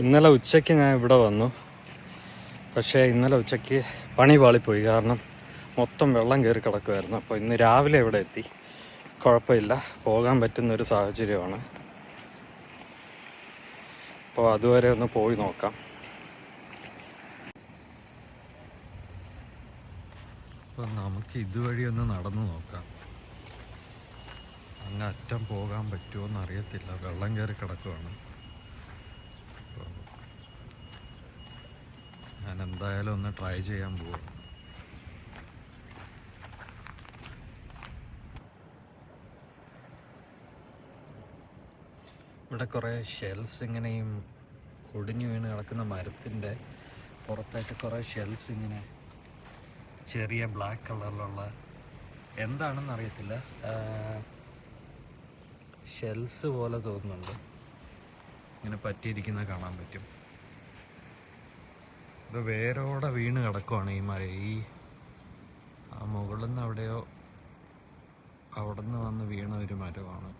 ഇന്നലെ ഉച്ചയ്ക്ക് ഞാൻ ഇവിടെ വന്നു. പക്ഷേ ഇന്നലെ ഉച്ചയ്ക്ക് പണി പാളിപ്പോയി. കാരണം മൊത്തം വെള്ളം കയറി കിടക്കുമായിരുന്നു. അപ്പോൾ ഇന്ന് രാവിലെ ഇവിടെ എത്തി. കുഴപ്പമില്ല, പോകാൻ പറ്റുന്നൊരു സാഹചര്യമാണ്. അപ്പോൾ അതുവരെ ഒന്ന് പോയി നോക്കാം. അപ്പോൾ നമുക്ക് ഇതുവഴി ഒന്ന് നടന്നു നോക്കാം. അങ്ങ് അറ്റം പോകാൻ പറ്റുമോ എന്നറിയത്തില്ല, വെള്ളം കയറി കിടക്കുവാണ്. ഞാൻ എന്തായാലും ഒന്ന് ട്രൈ ചെയ്യാൻ പോവാം. ഇവിടെ കുറേ ഷെൽസ് ഇങ്ങനെയും ഒടിഞ്ഞു വീണ് കിടക്കുന്ന മരത്തിൻ്റെ പുറത്തായിട്ട് കുറേ ഷെൽസ് ഇങ്ങനെ ചെറിയ ബ്ലാക്ക് കളറിലുള്ള എന്താണെന്ന് അറിയത്തില്ല, ഷെൽസ് പോലെ തോന്നുന്നുണ്ട്. ഇങ്ങനെ പറ്റിയിരിക്കുന്ന കാണാൻ പറ്റും. ഇത് വേരോടെ വീണ് കിടക്കുവാണ് ഈ മരം. ആ മുകളിൽ നിന്ന് അവിടെയോ അവിടെ നിന്ന് വന്ന് വീണ ഒരു മരമാണ്.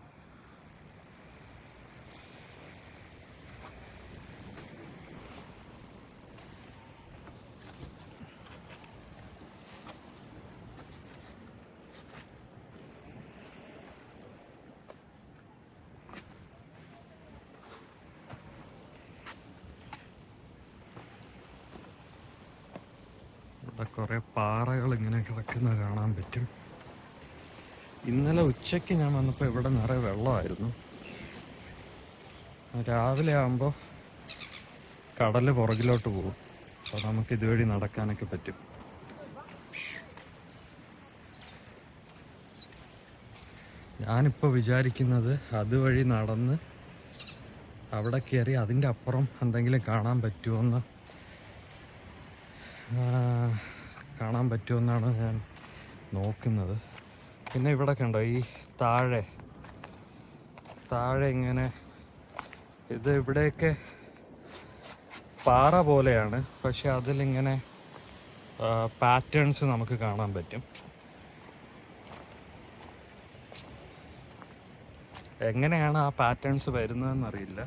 ഇവിടെ കുറേ പാറകൾ ഇങ്ങനെ കിടക്കുന്ന കാണാൻ പറ്റും. ഇന്നലെ ഉച്ചയ്ക്ക് ഞാൻ വന്നപ്പോൾ ഇവിടെ നിറയെ വെള്ളമായിരുന്നു. രാവിലെ ആകുമ്പോൾ കടൽ പുറകിലോട്ട് പോകും. അപ്പോൾ നമുക്ക് ഇതുവഴി നടക്കാനൊക്കെ പറ്റും. ഞാനിപ്പോൾ വിചാരിക്കുന്നത് അതുവഴി നടന്ന് അവിടെ കയറി അതിൻ്റെ അപ്പുറം എന്തെങ്കിലും കാണാൻ പറ്റുമെന്നാണ് ഞാൻ നോക്കുന്നത്. പിന്നെ ഇവിടെ കണ്ടോ, ഈ താഴെ ഇങ്ങനെ ഇത് ഇവിടെയൊക്കെ പാറ പോലെയാണ്. പക്ഷെ അതിലിങ്ങനെ പാറ്റേൺസ് നമുക്ക് കാണാൻ പറ്റും. എങ്ങനെയാണ് ആ പാറ്റേൺസ് വരുന്നതെന്നറിയില്ല.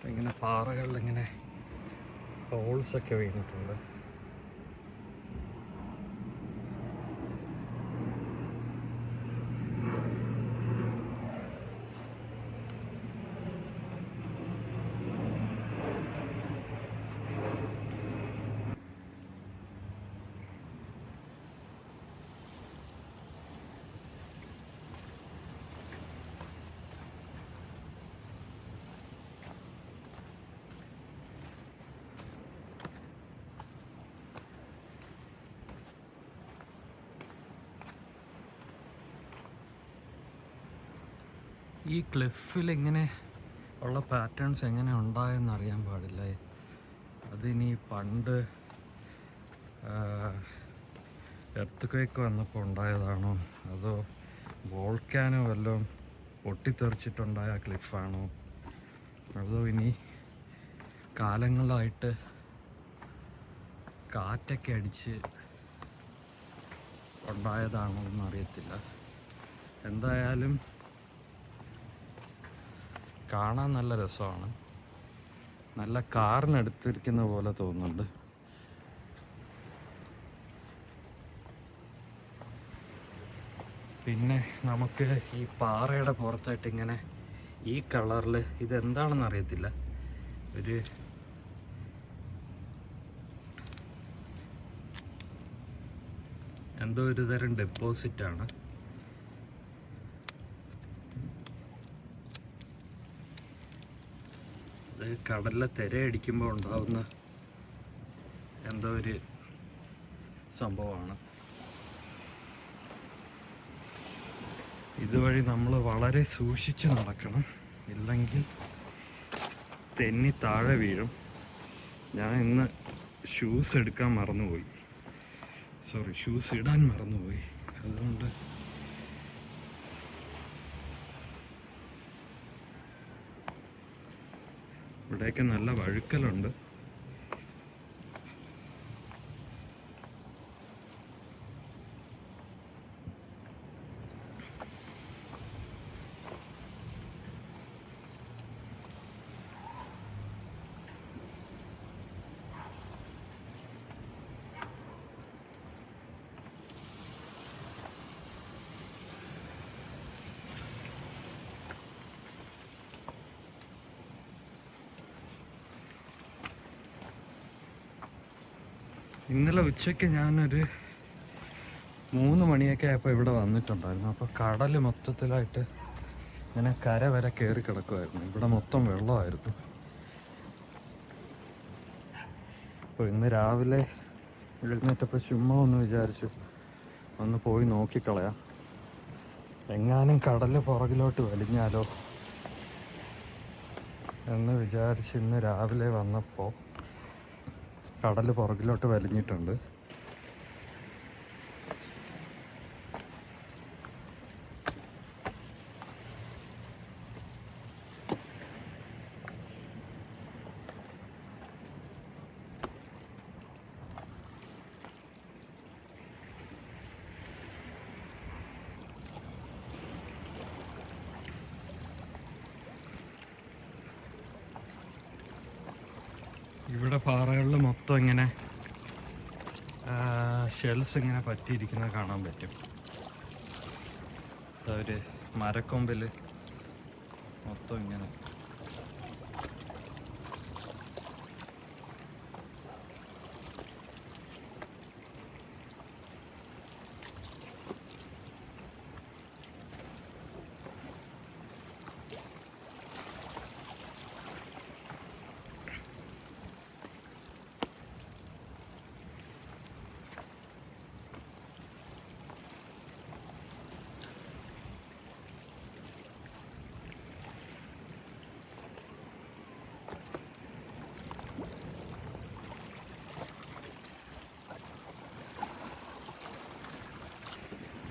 ഇങ്ങനെ പാറകളിൽ ഇങ്ങനെ ഹോൾസൊക്കെ വീണിട്ടുണ്ട്. ഈ ക്ലിഫിൽ ഇങ്ങനെ ഉള്ള പാറ്റേൺസ് എങ്ങനെ ഉണ്ടായെന്ന് അറിയാൻ പാടില്ല. അതിനി പണ്ട് എർത്ത് വന്നപ്പോൾ ഉണ്ടായതാണോ അതോ വോൾക്കാനോ വല്ലതും പൊട്ടിത്തെറിച്ചിട്ടുണ്ടായ ക്ലിഫാണോ അതോ ഇനി കാലങ്ങളായിട്ട് കാറ്റൊക്കെ അടിച്ച് ഉണ്ടായതാണോ എന്നറിയത്തില്ല. എന്തായാലും കാണാൻ നല്ല രസമാണ്. നല്ല കാറിനെടുത്തിരിക്കുന്ന പോലെ തോന്നുന്നുണ്ട്. പിന്നെ നമുക്ക് ഈ പാറയുടെ പുറത്തായിട്ട് ഇങ്ങനെ ഈ കളറിൽ ഇതെന്താണെന്ന് അറിയത്തില്ല, എന്തോ ഒരു തരം ഡെപ്പോസിറ്റാണ്. അത് കടലിലെ തിരയടിക്കുമ്പോൾ ഉണ്ടാകുന്ന എന്തോ ഒരു സംഭവമാണ്. ഇതുവഴി നമ്മൾ വളരെ സൂക്ഷിച്ച് നടക്കണം, ഇല്ലെങ്കിൽ തെന്നി താഴെ വീഴും. ഞാൻ ഇന്ന് ഷൂസ് എടുക്കാൻ മറന്നുപോയി, ഷൂസ് ഇടാൻ മറന്നുപോയി. അതുകൊണ്ട് ഇവിടെയൊക്കെ നല്ല വഴുക്കലുണ്ട്. ഇന്നലെ ഉച്ചയ്ക്ക് ഞാനൊരു 3 മണിയൊക്കെ ആയപ്പോൾ ഇവിടെ വന്നിട്ടുണ്ടായിരുന്നു. അപ്പോൾ കടൽ മൊത്തത്തിലായിട്ട് ഇങ്ങനെ കര വരെ കയറി കിടക്കുമായിരുന്നു. ഇവിടെ മൊത്തം വെള്ളമായിരുന്നു. അപ്പോൾ ഇന്ന് രാവിലെ എഴുന്നേറ്റപ്പോൾ ചുമ്മാ ഒന്ന് വിചാരിച്ചു ഒന്ന് പോയി നോക്കിക്കളയാം, എങ്ങാനും കടൽ പുറകിലോട്ട് വലിഞ്ഞാലോ എന്ന് വിചാരിച്ച് ഇന്ന് രാവിലെ വന്നപ്പോൾ കടൽ പുറകിലോട്ട് വലിഞ്ഞിട്ടുണ്ട്. ഇവിടെ പാറകളിൽ മൊത്തം ഇങ്ങനെ ഷെൽസ് ഇങ്ങനെ പറ്റിയിരിക്കുന്നത് കാണാൻ പറ്റും. ഒരു മരക്കൊമ്പിൽ മൊത്തം ഇങ്ങനെ.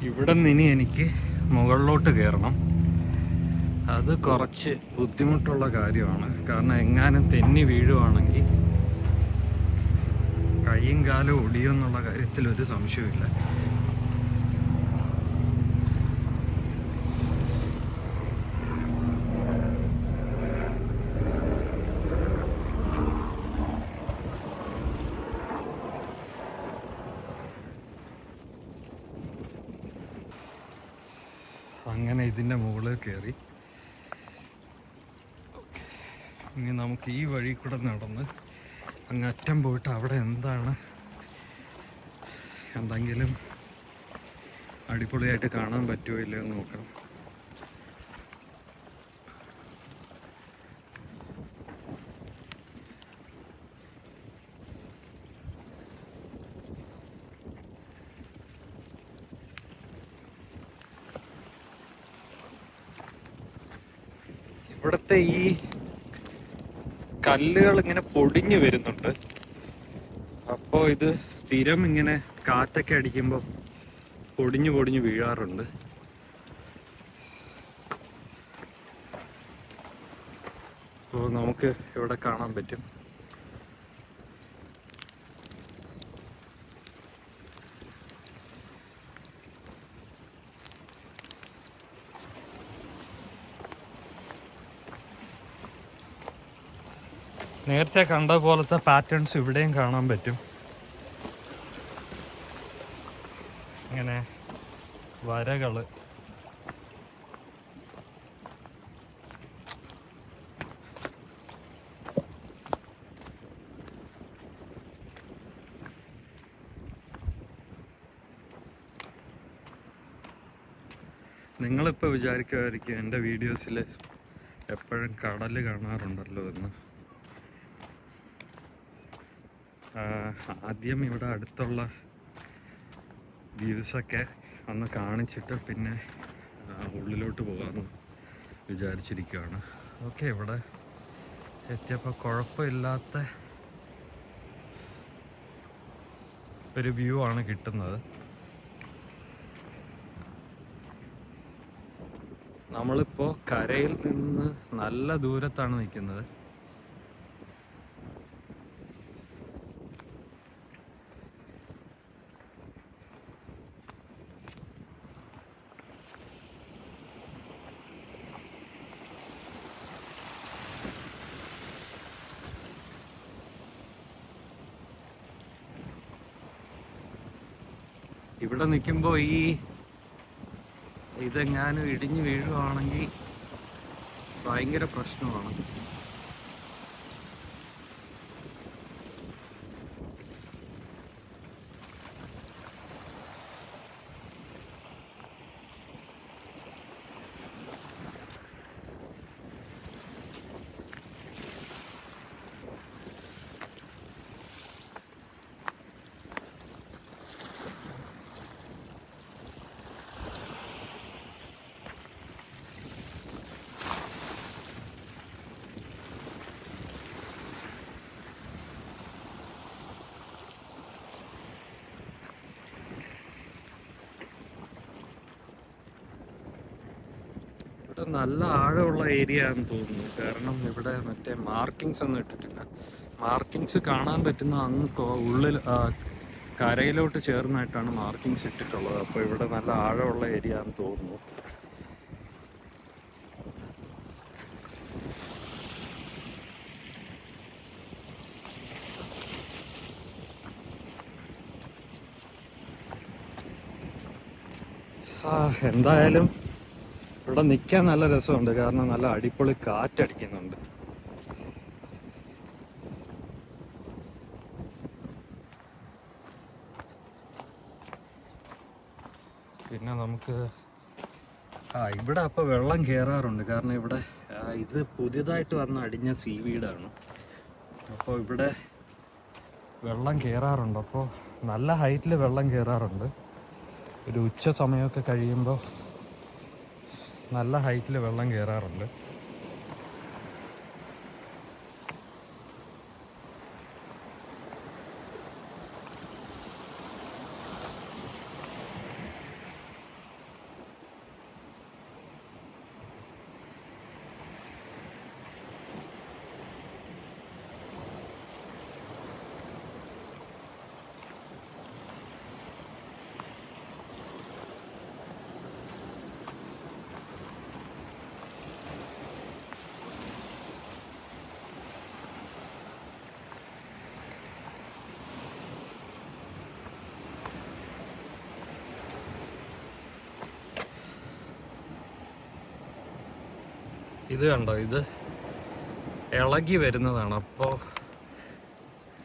ഇവിടെ നിന്ന് ഇനി എനിക്ക് മുകളിലോട്ട് കയറണം. അത് കുറച്ച് ബുദ്ധിമുട്ടുള്ള കാര്യമാണ്. കാരണം എങ്ങാനും തെന്നി വീഴുവാണെങ്കിൽ കൈയും കാലും ഒടിയുമെന്നുള്ള കാര്യത്തിൽ ഒരു സംശയമില്ല. അങ്ങനെ ഇതിൻ്റെ മുകളിൽ കയറി. ഇനി നമുക്ക് ഈ വഴി കൂടെ നടന്ന് അങ്ങ് അറ്റം പോയിട്ട് അവിടെ എന്തെങ്കിലും അടിപൊളിയായിട്ട് കാണാൻ പറ്റുമോ ഇല്ലയോ എന്ന് നോക്കണം. ഇവിടുത്തെ ഈ കല്ലുകൾ ഇങ്ങനെ പൊടിഞ്ഞു വരുന്നുണ്ട്. അപ്പോൾ ഇത് സ്ഥിരം ഇങ്ങനെ കാറ്റൊക്കെ അടിക്കുമ്പോൾ പൊടിഞ്ഞു വീഴാറുണ്ട്. അപ്പോൾ നമുക്ക് ഇവിടെ കാണാൻ പറ്റും. നേരത്തെ കണ്ട പോലത്തെ പാറ്റേൺസ് ഇവിടെയും കാണാൻ പറ്റും. ഇങ്ങനെ വരകള്. നിങ്ങളിപ്പോൾ വിചാരിക്കുമായിരിക്കും എൻ്റെ വീഡിയോസിൽ എപ്പോഴും കടൽ കാണാറുണ്ടല്ലോ എന്ന്. ആദ്യം ഇവിടെ അടുത്തുള്ള വ്യൂസൊക്കെ ഒന്ന് കാണിച്ചിട്ട് പിന്നെ ഉള്ളിലോട്ട് പോകാമെന്ന് വിചാരിച്ചിരിക്കുകയാണ്. ഓക്കെ, ഇവിടെ എത്തിയപ്പോൾ കുഴപ്പമില്ലാത്ത ഒരു വ്യൂ ആണ് കിട്ടുന്നത്. നമ്മളിപ്പോൾ കരയിൽ നിന്ന് നല്ല ദൂരത്താണ് നിൽക്കുന്നത്. ഇവിടെ നിൽക്കുമ്പോൾ ഇതെങ്ങാനും ഇടിഞ്ഞു വീഴുവാണെങ്കിൽ ഭയങ്കര പ്രശ്നമാണ്. ഇവിടെ നല്ല ആഴമുള്ള ഏരിയ ആണെന്ന് തോന്നുന്നു. കാരണം ഇവിടെ മറ്റേ മാർക്കിങ്സ് ഒന്നും ഇട്ടിട്ടില്ല. മാർക്കിങ്സ് കാണാൻ പറ്റുന്ന അങ്ങ് ഉള്ളിൽ കരയിലോട്ട് ചേർന്നായിട്ടാണ് മാർക്കിങ്സ് ഇട്ടിട്ടുള്ളത്. അപ്പോൾ ഇവിടെ നല്ല ആഴമുള്ള ഏരിയ ആണെന്ന് തോന്നുന്നു. എന്തായാലും ഇവിടെ നിൽക്കാൻ നല്ല രസമുണ്ട്. കാരണം നല്ല അടിപൊളി കാറ്റടിക്കുന്നുണ്ട്. പിന്നെ നമുക്ക് ഇവിടെ അപ്പോൾ വെള്ളം കയറാറുണ്ട്. കാരണം ഇവിടെ ഇത് പുതിയതായിട്ട് വന്ന് അടിഞ്ഞ സീവീഡാണ്. അപ്പോൾ ഇവിടെ വെള്ളം കയറാറുണ്ട്. അപ്പോൾ നല്ല ഹൈറ്റിൽ വെള്ളം കയറാറുണ്ട്. ഒരു ഉച്ച സമയമൊക്കെ കഴിയുമ്പോൾ നല്ല ഹൈറ്റിൽ വെള്ളം കയറാറുണ്ട്. ഇത് കണ്ടോ, ഇത് ഇളകി വരുന്നതാണ്. അപ്പോൾ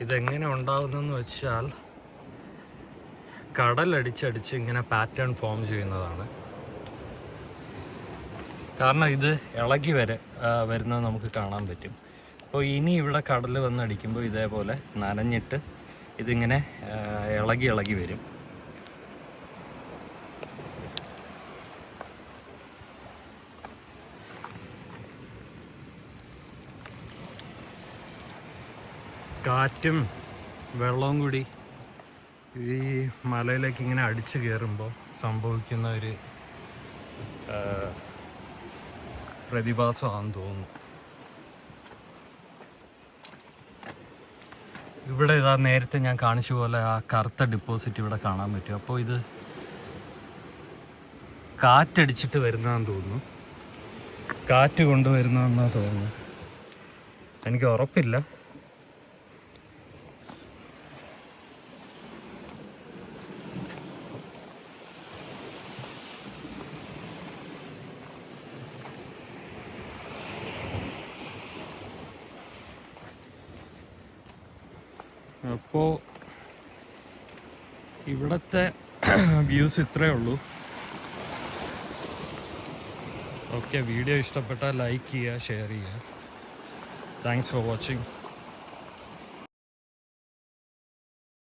ഇതെങ്ങനെ ഉണ്ടാകുന്നതെന്ന് വെച്ചാൽ കടലടിച്ചടിച്ച് ഇങ്ങനെ പാറ്റേൺ ഫോം ചെയ്യുന്നതാണ്. കാരണം ഇത് ഇളകി വരുന്നത് നമുക്ക് കാണാൻ പറ്റും. അപ്പോൾ ഇനി ഇവിടെ കടൽ വന്നടിക്കുമ്പോൾ ഇതേപോലെ നനഞ്ഞിട്ട് ഇതിങ്ങനെ ഇളകി വരും. കാറ്റും വെള്ളവും കൂടി ഈ മലയിലേക്ക് ഇങ്ങനെ അടിച്ചു കയറുമ്പോൾ സംഭവിക്കുന്ന ഒരു പ്രതിഭാസമാണെന്ന് തോന്നുന്നു. ഇവിടെ ഇതാ നേരത്തെ ഞാൻ കാണിച്ച പോലെ ആ കറുത്ത ഡിപ്പോസിറ്റ് ഇവിടെ കാണാൻ പറ്റും. അപ്പോൾ ഇത് കാറ്റടിച്ചിട്ട് വരുന്നതാണെന്ന് തോന്നുന്നു. കാറ്റ് കൊണ്ടുവരുന്നതെന്നാണ് തോന്നുന്നു. എനിക്ക് ഉറപ്പില്ല. അപ്പോൾ ഇവിടുത്തെ വ്യൂസ് ഇത്രയേ ഉള്ളൂ. ഓക്കെ, വീഡിയോ ഇഷ്ടപ്പെട്ടാൽ ലൈക്ക് ചെയ്യുക, ഷെയർ ചെയ്യുക. Thanks for watching.